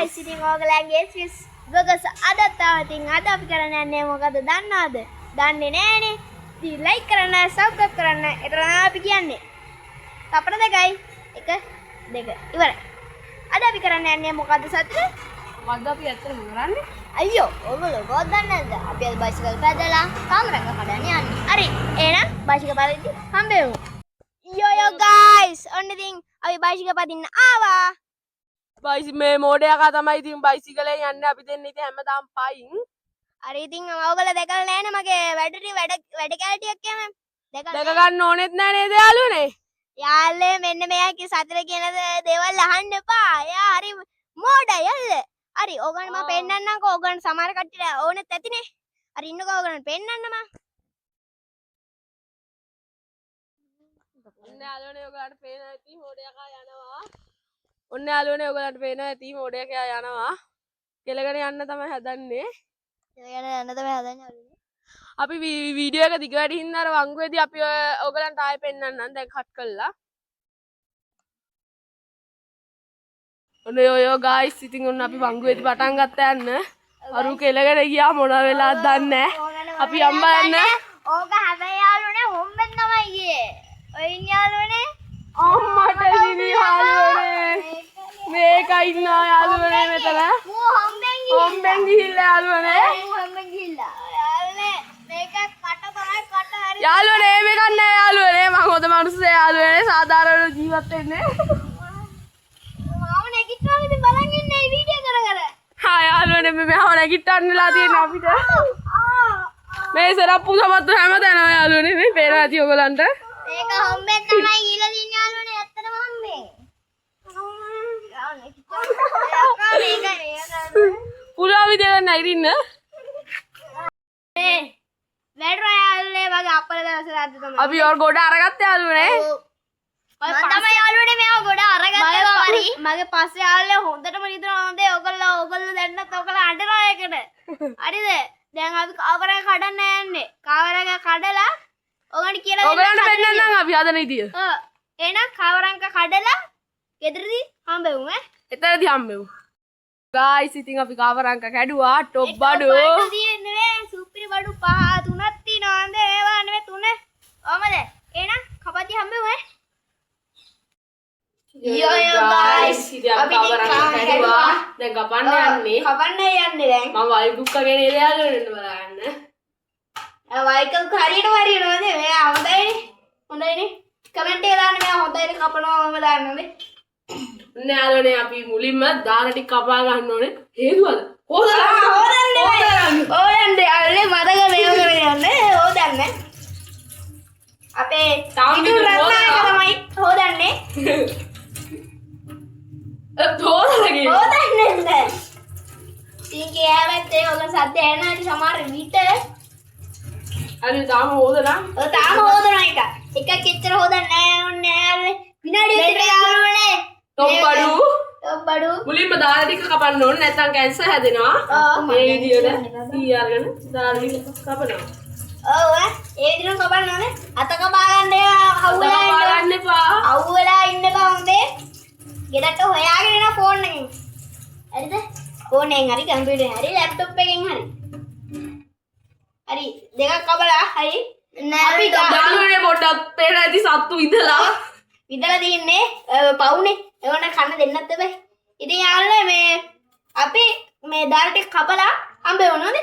guys, ඉතින් ඕගලන්ගේ Swiss ගොගස් අදත් ඉතින් අද අපි කරන්න යන්නේ මොකද දන්නවද? දන්නේ නැහනේ. ඉතින් like කරන්න, subscribe කරන්න. ඒතර අපි කියන්නේ. තපර දෙකයි. 1 2 ඉවරයි. අද අපි කරන්න යන්නේ මොකද සත්‍ය? මොකද්ද අපි ඇත්තටම කරන්නේ? අයියෝ, ඔයගොල්ලෝ කොහොමද දන්නේ නැද්ද? අපි අද බයිසිකල් පැදලා කාමරංග කඩන්න යන්නේ. හරි. එහෙනම් බයිසිකල් පැදෙද්දි හම්බෙමු. Yo guys, ඔන්න ඉතින් අපි බයිසිකල් පදින්න ආවා. මේ මෝඩයා තමයි ඉතින් බයිසිකලෙන් යන්නේ අපි දෙන්න ඉතින් හැමදාම පයින්. හරි ඉතින් ඔයගොල්ලෝ දැකලා නැහැ නේ මගේ වැඩ කැලටියක් එහෙම. දැක ගන්න ඕනෙත් නැහැ නේද යාළුවනේ? යාළුවේ මෙන්න මෙයාගේ සතර කියන දේවල් අහන්න එපා. එයා හරි මෝඩයි යල්ල. හරි ඕගොල්ලෝ මම පෙන්නන්නම්කෝ. ඕගොල්ලෝ සමහර කට්ටියට ඕනෙත් ඇතිනේ. හරි ඉන්නකෝ ඕගොල්ලෝ පෙන්නන්න මම. ඔන්න යාළුවනේ ඔයගලන්ට පේන ඇති මෝඩයා යනවා. ඔන්න යාළුවනේ ඔයගලන්ට පේන ඇති මෝඩයා යනවා. කෙලගෙන යන්න තමයි හදන්නේ. යන්න තමයි හදන්නේ. අපි වීඩියෝ එක දිග වැඩි හින්දා අර වංගුවේදී අපි ඔයගලන්ට ආයෙ පෙන්නන්නම් දැන් කට් කළා. ඔන්න යෝ ගයිස් ඉතින් ඔන්න අපි වංගුවේදී පටන් ගත්තා යන්න. අරු කෙලගෙන ගියා මොන වෙලාවද දන්නේ නැහැ. අපි අම්මා යන්න. ඕක හැබැයි යාළුවනේ හොම්බෙන් තමයි ගියේ. ඔය ඉන්න යාළුවනේ අම්මට ඉනි යාළුවනේ. මේකයි ඉන්න යාළුවනේ මෙතන. හොම්බෙන් ගිහිල්ලා යාළුවනේ. හොම්බෙන් ගිහිල්ලා. යාළුවනේ මේක කට හරි. යාළුවනේ මේක නෑ යාළුවනේ. මම හොඳ මිනිස්සු යාළුවනේ සාධාරණ ජීවත් වෙන්නේ. මාව නැගිට්ටා ඉතින් බලන් ඉන්නේ වීඩියෝ කර. හා යාළුවනේ මෙව නැගිට්ටන්නලා තියෙන අපිට. මේ සරප්පු සමත්තු හැමතැනම යාළුවනේ මේ පේනවා ඇති ඔයගලන්ට. මේක හොම්බෙන් තමයි ගිහලා තින්නේ යාළුවනේ ඇත්තටම හොම්බෙන්. පුරා විදියට නැගිටින්න. වැඩරෝ යාළුවනේ වගේ අපල දවසේ රාත්‍රී තමයි. අපි ඔය ගොඩ අරගත්ත යාළුවනේ. මම තමයි යාළුවනේ මේව ගොඩ අරගත්තේ වරි. මගේ පස්සේ යාළුවනේ හොඳටම නිදනවා හොඳේ. ඔයගොල්ලෝ දැන්නත් ඔයගොල්ලෝ අඬනවා ඒකට. හරිද? දැන් අපි කාවරය කඩන්න යන්නේ. කාවරය කඩලා ඔයගොල්ලන්ට කියලා ඔයගලන්ට පෙන්නන්නම් අපි හදන විදිය. ඔව්. එහෙනම් කාවරංක කඩලා ගෙදරදී හම්බෙමු ඈ. එතනදී හම්බෙමු. ගායිස් ඉතින් අපි කාවරංක කැඩුවා ටොප් බඩු. බඩු තියෙන්නේ සුපිරි බඩු 5 3ක් තියෙනවා නේද? ඒවා නෙමෙයි 3. ඔමද? එහෙනම් කපටි හම්බෙමු ඈ. Yo guys, අපි කාවරංක කැඩුවා. දැන් කපන්න යන්නේ. කපන්න යන්නේ දැන්. මම වයි බුක්කගෙන ඉරයාගෙන බලන්න. වයිකල් හරියට නේද? මෙයා හොඳයිනේ. හොඳයිනේ. කමෙන්ට් එක දාන්න මෙයා හොඳයිනේ කපනවාම දාන්නනේ. යාළුවනේ අපි මුලින්ම දාන ටික කපා ගන්න ඕනේ. හේතුවද? හොදන්න. හොදන්නේ අල්ලේ මතක මේව කරගන්න. හොදන්නේ. අපේ තාම රත්නායක තමයි හොදන්නේ. හොදන්නේ. හොදන්නේ නැහැ. ඉතින් හැබැයි ඒක ඔයගොල්ලෝ සද්ද ඇහෙනවා ඉතින් සමහර විට අනේ තාම හොදනා. ඔය තාම හොදනවා එක. එකක් එච්චර හොදන්නේ නැහැ. විනාඩි දෙකක් යාළුවනේ. ටොප් බඩු. ටොප් බඩු. මුලින්ම දාන ටික කපන්න ඕනේ නැත්නම් කැන්සර් හැදෙනවා. මේ විදියට ඊ අරගෙන දාන ටික කපනවා. ඔව් ඒ විදිහට කපන්න ඕනේ. අත කපා ගන්න කපා ගන්න එපා. අවුලා ඉන්න බා හොඳේ. ගෙදරට හොයාගෙන එන ෆෝන් එකෙන්. හරිද? ෆෝන් එකෙන් හරි කම්පියුටරෙන් හරි ලැප්ටොප් එකෙන් හරි. හරි දෙකක් කපලා හරි. අපි දාන්නේ පොඩ්ඩක් පේන ඇති සත්තු විදලා තින්නේ පවුනේ. ඒවන කන්න දෙන්නත් බෑ. ඉතින් යාළුවනේ මේ අපි මේ දාන ටික කපලා හම්බෙවනෝද?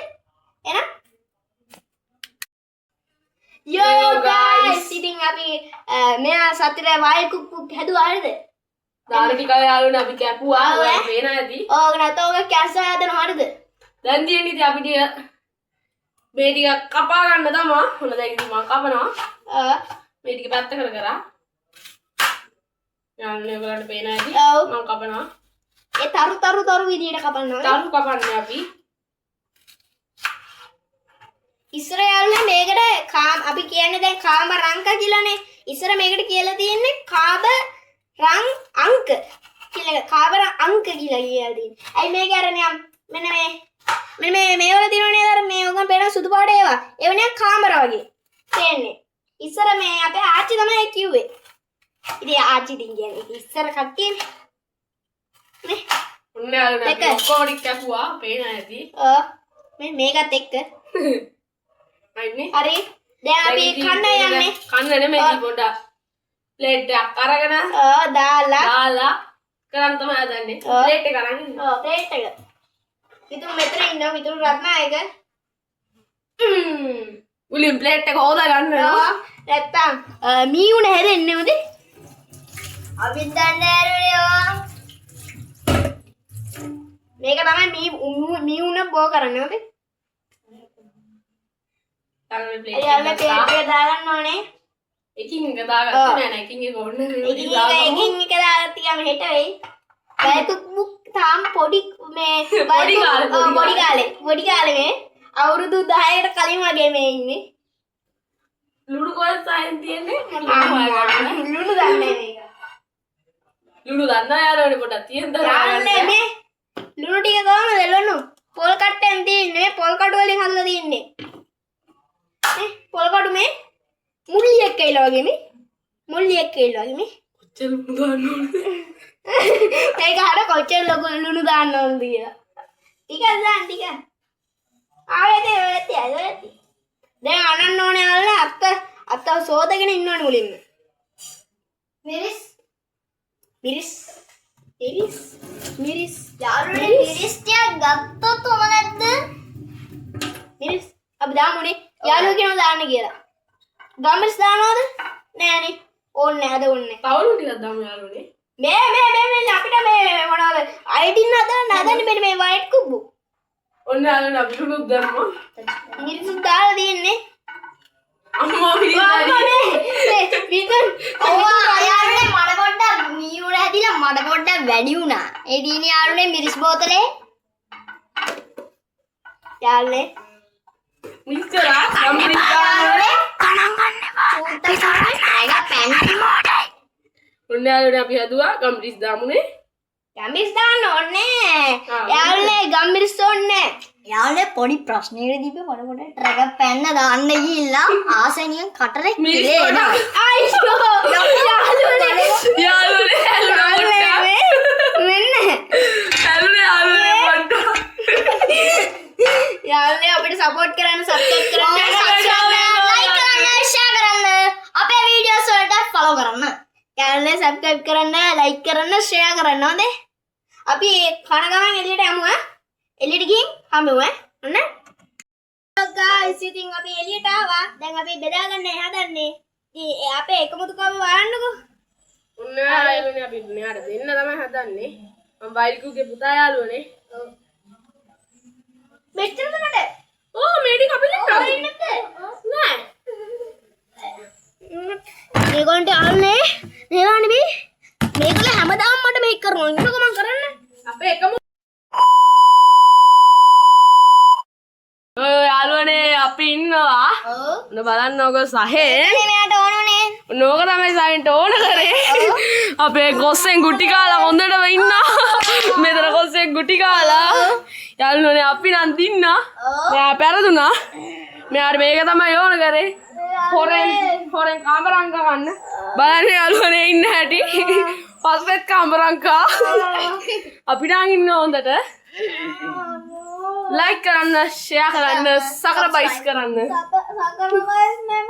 එහෙනම් Yo guys, ඉතින් අපි මෙයා සතිරේ වයි කුක්කුක් හැදුවා හරිද? දාන ටික යාළුවනේ අපි කැපුවා. ඔය පේන ඇති. ඕක නැතෝ ඔක කැන්සර් හදනවා හරිද? දැන් තියෙන්නේ ඉතින් අපිට මේ ටික කපා ගන්න තමයි. හොඳ දැන් ඉතින් මම කපනවා. මේ ටික පැත්ත කරා. යාළුවනේ ඔයගලන්ට පේන ඇති. මම කපනවා. ඒ තරු විදියට කපන්න ඕනේ. තරු කපන්නේ අපි. ඉස්සර යාළුවනේ මේකට අපි කියන්නේ දැන් කාම රංක කියලානේ. ඉස්සර මේකට කියලා තියෙන්නේ කාබ රං අංක කියලා. කාබ රං අංක කියලා කියලා තියෙන්නේ. ඇයි මේක අරනේ මෙන්න මේවල තියෙනවා නේද? අර මේ ඔගන් පේන සුදු පාට ඒවා. ඒව නේ කාමර වගේ. තේන්නේ. ඉස්සර මේ අපේ ආච්චි තමයි කිව්වේ. ඉතින් ආච්චි දින් කියන්නේ ඉස්සර කට්ටියනේ. නේ ඔන්න යාළුවනේ අපි ඔක්කොම ටික කැපුවා. පේන ඇති. මේ මේකත් එක්ක. අයිනේ. හරි. දැන් අපි කන්න යන්නේ. කන්න නෙමෙයි පොඩ්ඩක්. ප්ලේට් එකක් අරගෙන දාලා කරන් තමයි හදන්නේ. ප්ලේට් එක අරන් ඉන්න. ප්ලේට් එක. ඉතින් මෙතන ඉන්නවා මිතුරු රත්නායක. උලින් ප්ලේට් එක හොදා ගන්නවා. නැත්තම් මීුණ හැදෙන්නේ මොකද? අපි දන්නේ ඇරුණේ. මේක තමයි මීුණ බෝ කරන්නේ මොකද? තාම ප්ලේට් යාළුවනේ ප්ලේට් එක දාගන්න ඕනේ. එකින් එක දාගත්තා නෑ නෑ එකින් එක ඕනේ එකින් එක දාගත්ත ගමන් හෙට වෙයි. බයිකුක් බුක් තාම පොඩි මේ පොඩි කාලේ මේ අවුරුදු 10කට කලින් වගේ මේ ඉන්නේ. ලුණු කොහෙද සායෙන් තියෙන්නේ? මම ලුණු දන්නේ මේක. ලුණු දන්නා යාළුවනේ පොඩක් තියෙන්න යාළුවනේ මේ ලුණු ටික කොහමද ලුණු? පොල් කට්ටෙන් තියෙන්නේ පොල් කටු වලින් හදලා තින්නේ. පොල් කටු මේ මුල්ලියක් කියලා වගේ මේ මුල්ලියක් කියලා වගේ මේ කොච්චර ලුණු දාන්න ඕනද? ඒක හර කොච්චර ලොකු ලුණු දාන්න ඕනද කියලා. ටිකක් දාන්න ටික. ආයෙත් දැන් අනන්න ඕනේ අල්ල අත්ත සෝදගෙන ඉන්න ඕනේ මුලින්ම. මිරිස් යාළුවනේ මිරිස් ටිකක් ගත්තොත් හොම නැද්ද? මිරිස් අපි දාමුනේ යාළුවෝ කියනවා දාන්න කියලා. ගම්මිරිස් දානවද? නෑනේ. ඕන්නේ නැහැ. අද ඕන්නේ. තවලු ටිකක් දාමු යාළුවනේ. මේ අපිට මේ මොනවද? අයිඩින් හදන්න මේ වයිට් කුබ්බු. ඔන්න යාළුවනේ අපි ලුණු දැම්මා. මිරිස් දාලා තියෙන්නේ. අම්මා මිරිස් යාළුවනේ මඩ පොඩ්ඩක් මීුණ හැදිලා මඩ පොඩ්ඩක් වැඩි වුණා. ඒ දින යාළුවනේ මිරිස් බෝතලේ යාළුවනේ මිස්කරා ගම්මිරිස් දාන්නේ කණන් ගන්න එපා. ඒක පැන්ටි මොඩයි. ඔන්න යාළුවනේ අපි හදුවා ගම්මිරිස් දාමුනේ. ගම්මිරිස් දාන්න ඕනේ. යාළුවනේ ගම්මිරිස් ඕනේ. යාළුවනේ පොඩි ප්‍රශ්නයකට දීපේ මොන මොන ට්‍රැග් පැන්න දාන්න ගිහිල්ලා ආසනියෙන් කටරේ කිලේනවා. අයියෝ යාළුවනේ යාළුවනේ අපිට සපෝට් කරන්න සබ්ස්ක්‍රයිබ් කරන්න ලයික් කරන්න ෂෙයා කරන්න අපේ වීඩියෝස් වලට ෆලෝ කරන්න යාළුවනේ සබ්ස්ක්‍රයිබ් කරන්න ලයික් කරන්න ෂෙයා කරන්න හොඳේ අපි කන ගමන් එළියට යමු එළියට ගිහින් හමුව ඔන්න guys ඉතින් අපි එළියට ආවා දැන් අපි බෙදා ගන්න හදන්නේ ඉතින් අපේ එකමුතුකම වරන්නකෝ ඔන්න යාළුවනේ අපි මෙයාට දෙන්න තමයි හදන්නේ මම වයිල්කුගේ පුතා යාළුවනේ මෙච්චරද මට ඕ මේ ටික අපි දෙන්න නෑ මේගොල්ලන්ට ආන්නේ මේවා නෙමෙයි මේගොල්ලෝ හැමදාම මට මේක කරනවා ඉන්නකො මම කරන්න අපේ එකම ඔය යාළුවනේ අපි ඉන්නවා ඔන්න බලන්න ඔක සහේ මෙයාට ඕනනේ නෝක තමයි සයින්ට ඕන කරේ අපේ කොස්සෙන් ගුටි කාලා හොඳටම ඉන්නවා මෙතන කොස්සෙන් ගුටි කාලා යාළුවනේ අපි නම් දින්නා මෙයා පෙරදුනා මෙයාට මේක තමයි ඕන කරේ හොරෙන් කාමරංග ගන්න බලන්න යාළුවනේ ඉන්න හැටි පස්සෙත් කාමරංකා අපි නම් ඉන්න හොඳට ලයික් කරන්න ෂෙයා කරන්න සබස්ක්‍රයිබ් කරන්න සකරමස් මම